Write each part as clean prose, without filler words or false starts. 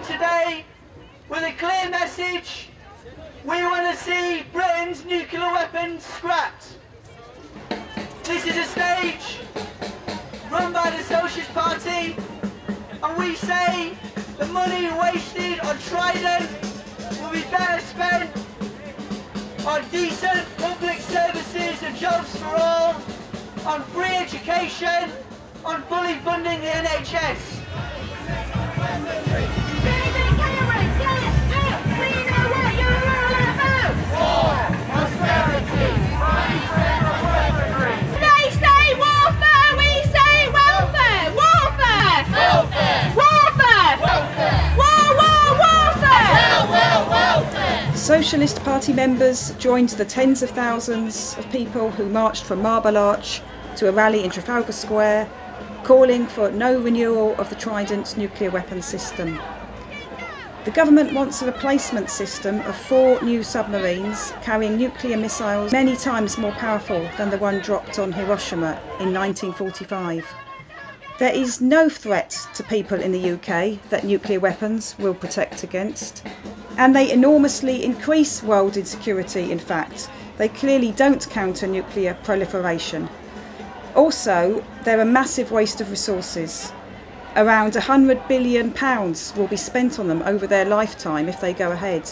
today with a clear message. We want to see Britain's nuclear weapons scrapped. This is a stage run by the Socialist Party, and we say the money wasted on Trident will be better spent on decent public services and jobs for all, on free education, on fully funding the NHS. Socialist Party members joined the tens of thousands of people who marched from Marble Arch to a rally in Trafalgar Square, calling for no renewal of the Trident nuclear weapons system. The government wants a replacement system of 4 new submarines carrying nuclear missiles many times more powerful than the one dropped on Hiroshima in 1945. There is no threat to people in the UK that nuclear weapons will protect against, and they enormously increase world insecurity. In fact, they clearly don't counter nuclear proliferation. Also, they're a massive waste of resources. Around £100 billion will be spent on them over their lifetime if they go ahead.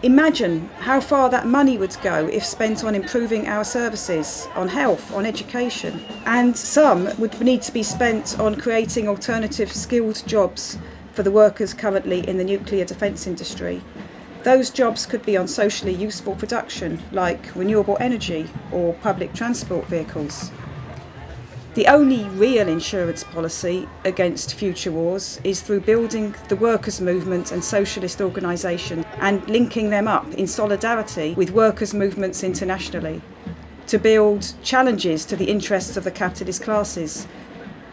Imagine how far that money would go if spent on improving our services, on health, on education. And some would need to be spent on creating alternative skilled jobs for the workers currently in the nuclear defence industry. Those jobs could be on socially useful production, like renewable energy or public transport vehicles. The only real insurance policy against future wars is through building the workers' movement and socialist organisations and linking them up in solidarity with workers' movements internationally to build challenges to the interests of the capitalist classes,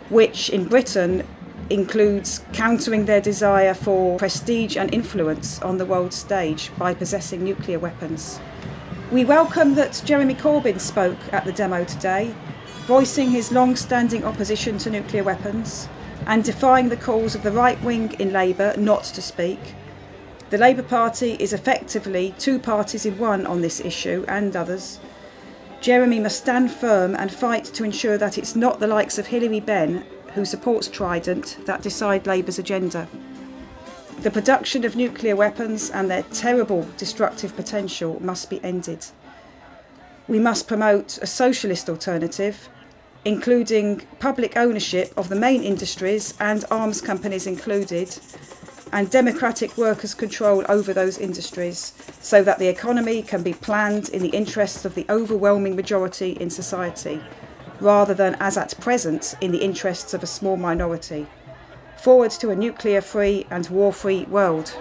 which in Britain includes countering their desire for prestige and influence on the world stage by possessing nuclear weapons. We welcome that Jeremy Corbyn spoke at the demo today, voicing his long-standing opposition to nuclear weapons and defying the calls of the right wing in Labour not to speak. The Labour Party is effectively 2 parties in one on this issue and others. Jeremy must stand firm and fight to ensure that it's not the likes of Hilary Benn, who supports Trident, that decide Labour's agenda. The production of nuclear weapons and their terrible destructive potential must be ended. We must promote a socialist alternative, including public ownership of the main industries and arms companies included, and democratic workers' control over those industries so that the economy can be planned in the interests of the overwhelming majority in society, rather than, as at present, in the interests of a small minority. Forward to a nuclear-free and war-free world.